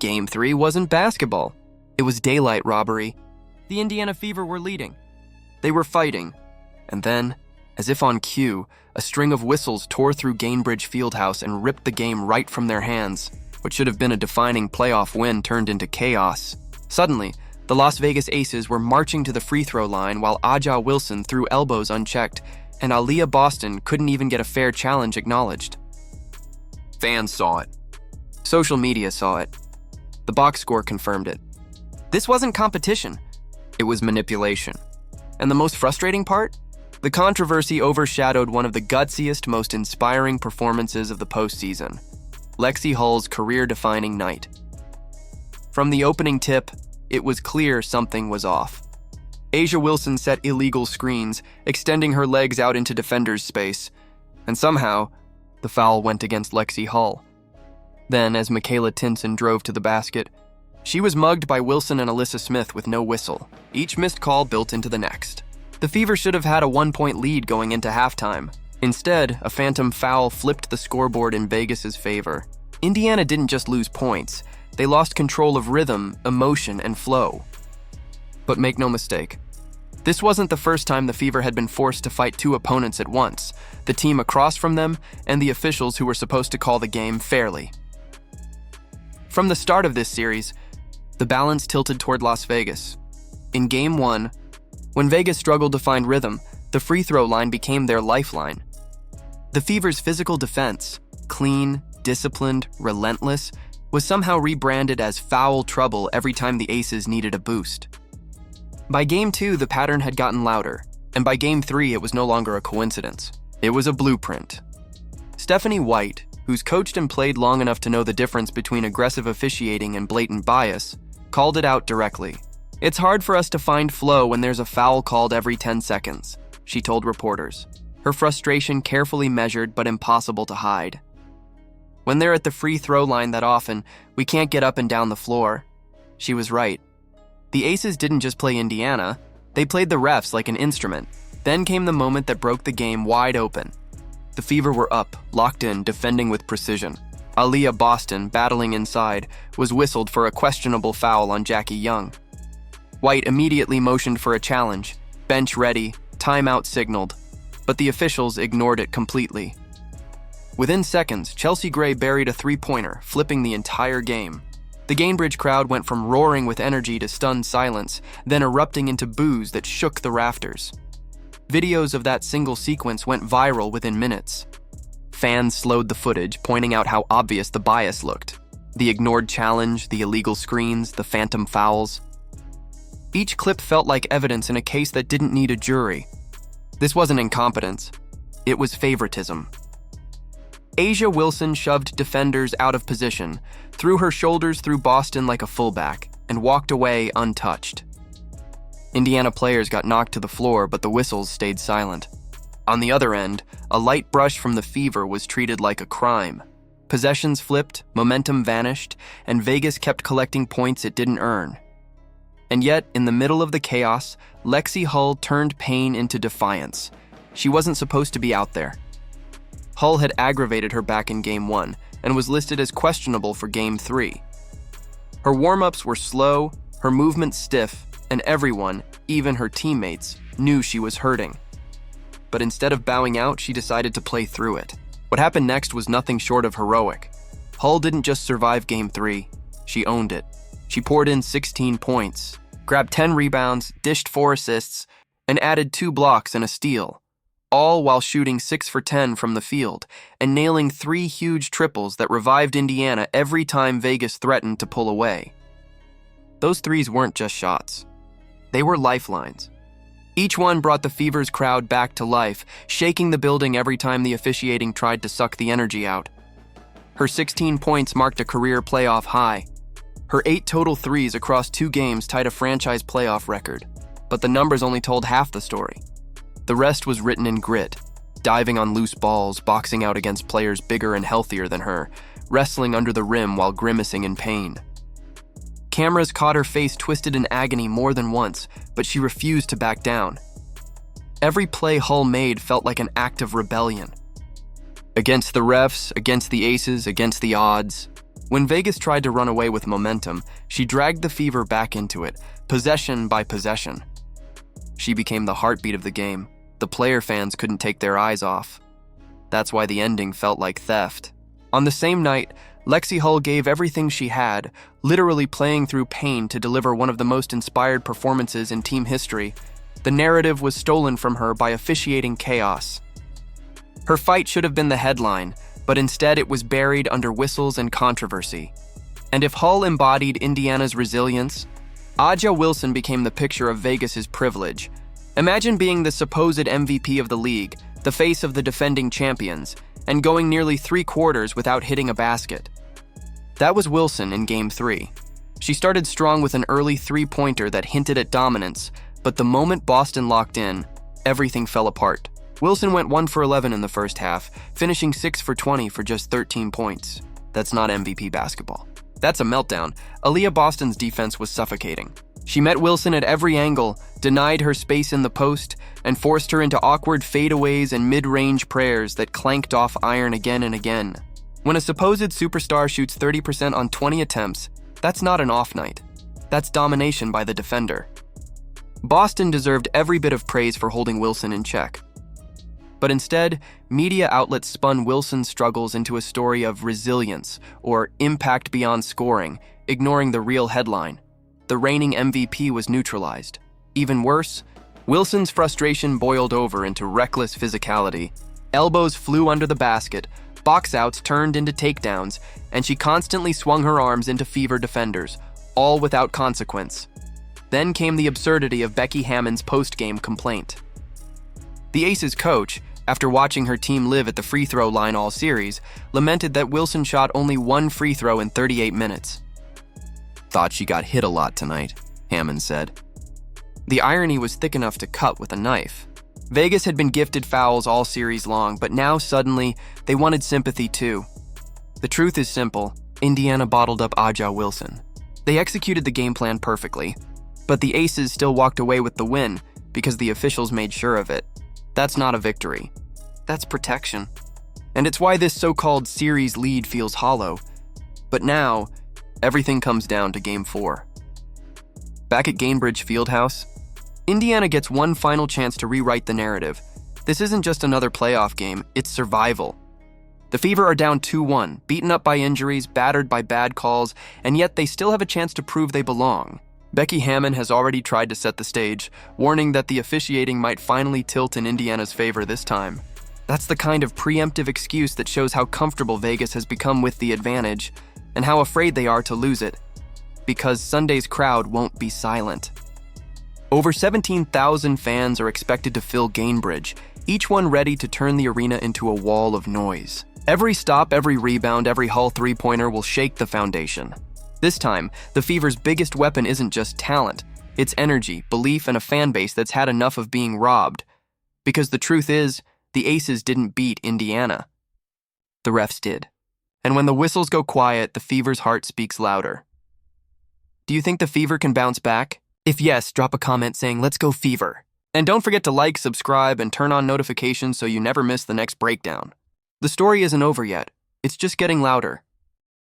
Game 3 wasn't basketball. It was daylight robbery. The Indiana Fever were leading. They were fighting. And then, as if on cue, a string of whistles tore through Gainbridge Fieldhouse and ripped the game right from their hands. What should have been a defining playoff win turned into chaos. Suddenly, the Las Vegas Aces were marching to the free throw line while Aja Wilson threw elbows unchecked, and Aaliyah Boston couldn't even get a fair challenge acknowledged. Fans saw it. Social media saw it. The box score confirmed it. This wasn't competition. It was manipulation. And the most frustrating part? The controversy overshadowed one of the gutsiest, most inspiring performances of the postseason, Lexie Hull's career-defining night. From the opening tip, it was clear something was off. Aja Wilson set illegal screens, extending her legs out into defenders' space, and somehow, the foul went against Lexie Hull. Then, as Michaela Tinson drove to the basket, she was mugged by Wilson and Alyssa Smith with no whistle, each missed call built into the next. The Fever should have had a 1-point lead going into halftime. Instead, a phantom foul flipped the scoreboard in Vegas's favor. Indiana didn't just lose points, they lost control of rhythm, emotion, and flow. But make no mistake, this wasn't the first time the Fever had been forced to fight two opponents at once, the team across from them and the officials who were supposed to call the game fairly. From the start of this series, the balance tilted toward Las Vegas. In Game 1, when Vegas struggled to find rhythm, the free throw line became their lifeline. The Fever's physical defense, clean, disciplined, relentless, was somehow rebranded as foul trouble every time the Aces needed a boost. By Game 2, the pattern had gotten louder, and by Game 3, it was no longer a coincidence. It was a blueprint. Stephanie White, who's coached and played long enough to know the difference between aggressive officiating and blatant bias, called it out directly. "It's hard for us to find flow when there's a foul called every 10 seconds, she told reporters, her frustration carefully measured but impossible to hide. "When they're at the free throw line that often, we can't get up and down the floor." She was right. The Aces didn't just play Indiana, they played the refs like an instrument. Then came the moment that broke the game wide open. The Fever were up, locked in, defending with precision. Aaliyah Boston, battling inside, was whistled for a questionable foul on Jackie Young. White immediately motioned for a challenge, bench ready, timeout signaled, but the officials ignored it completely. Within seconds, Chelsea Gray buried a three-pointer, flipping the entire game. The Gainbridge crowd went from roaring with energy to stunned silence, then erupting into boos that shook the rafters. Videos of that single sequence went viral within minutes. Fans slowed the footage, pointing out how obvious the bias looked. The ignored challenge, the illegal screens, the phantom fouls. Each clip felt like evidence in a case that didn't need a jury. This wasn't incompetence. It was favoritism. Aja Wilson shoved defenders out of position, threw her shoulders through Boston like a fullback, and walked away untouched. Indiana players got knocked to the floor, but the whistles stayed silent. On the other end, a light brush from the Fever was treated like a crime. Possessions flipped, momentum vanished, and Vegas kept collecting points it didn't earn. And yet, in the middle of the chaos, Lexie Hull turned pain into defiance. She wasn't supposed to be out there. Hull had aggravated her back in Game 1 and was listed as questionable for Game 3. Her warm-ups were slow, her movements stiff, and everyone, even her teammates, knew she was hurting. But instead of bowing out, she decided to play through it. What happened next was nothing short of heroic. Hull didn't just survive Game 3, she owned it. She poured in 16 points, grabbed 10 rebounds, dished 4 assists, and added 2 blocks and a steal, all while shooting 6 for 10 from the field and nailing 3 huge triples that revived Indiana every time Vegas threatened to pull away. Those threes weren't just shots. They were lifelines. Each one brought the Fever's crowd back to life, shaking the building every time the officiating tried to suck the energy out. Her 16 points marked a career playoff high. Her 8 total threes across 2 games tied a franchise playoff record, but the numbers only told half the story. The rest was written in grit, diving on loose balls, boxing out against players bigger and healthier than her, wrestling under the rim while grimacing in pain. Cameras caught her face twisted in agony more than once, but she refused to back down. Every play Hull made felt like an act of rebellion. Against the refs, against the Aces, against the odds, When Vegas tried to run away with momentum, she dragged the Fever back into it, possession by possession. She became the heartbeat of the game. The player fans couldn't take their eyes off. That's why the ending felt like theft. On the same night, Lexie Hull gave everything she had, literally playing through pain to deliver one of the most inspired performances in team history. The narrative was stolen from her by officiating chaos. Her fight should have been the headline, but instead it was buried under whistles and controversy. And if Hull embodied Indiana's resilience, Aja Wilson became the picture of Vegas's privilege. Imagine being the supposed MVP of the league, the face of the defending champions, and going nearly 3 quarters without hitting a basket. That was Wilson in Game 3. She started strong with an early 3-pointer that hinted at dominance, but the moment Boston locked in, everything fell apart. Wilson went 1 for 11 in the first half, finishing 6 for 20 for just 13 points. That's not MVP basketball. That's a meltdown. Aaliyah Boston's defense was suffocating. She met Wilson at every angle, denied her space in the post, and forced her into awkward fadeaways and mid-range prayers that clanked off iron again and again. When a supposed superstar shoots 30% on 20 attempts, that's not an off night. That's domination by the defender. Boston deserved every bit of praise for holding Wilson in check. But instead, media outlets spun Wilson's struggles into a story of resilience or impact beyond scoring, ignoring the real headline. The reigning MVP was neutralized. Even worse, Wilson's frustration boiled over into reckless physicality. Elbows flew under the basket, box outs turned into takedowns, and she constantly swung her arms into Fever defenders, all without consequence. Then came the absurdity of Becky Hammon's post-game complaint. The Aces coach, after watching her team live at the free throw line all series, lamented that Wilson shot only 1 free throw in 38 minutes. "Thought she got hit a lot tonight," Hammond said. The irony was thick enough to cut with a knife. Vegas had been gifted fouls all series long, but now suddenly they wanted sympathy too. The truth is simple: Indiana bottled up Aja Wilson. They executed the game plan perfectly, but the Aces still walked away with the win because the officials made sure of it. That's not a victory. That's protection. And it's why this so-called series lead feels hollow. But now, everything comes down to Game 4. Back at Gainbridge Fieldhouse, Indiana gets one final chance to rewrite the narrative. This isn't just another playoff game, it's survival. The Fever are down 2-1, beaten up by injuries, battered by bad calls, and yet they still have a chance to prove they belong. Becky Hammon has already tried to set the stage, warning that the officiating might finally tilt in Indiana's favor this time. That's the kind of preemptive excuse that shows how comfortable Vegas has become with the advantage, and how afraid they are to lose it. Because Sunday's crowd won't be silent. Over 17,000 fans are expected to fill Gainbridge, each one ready to turn the arena into a wall of noise. Every stop, every rebound, every Hull 3-pointer will shake the foundation. This time, the Fever's biggest weapon isn't just talent, it's energy, belief, and a fan base that's had enough of being robbed. Because the truth is, the Aces didn't beat Indiana. The refs did. And when the whistles go quiet, the Fever's heart speaks louder. Do you think the Fever can bounce back? If yes, drop a comment saying, "Let's go Fever." And don't forget to like, subscribe, and turn on notifications so you never miss the next breakdown. The story isn't over yet. It's just getting louder.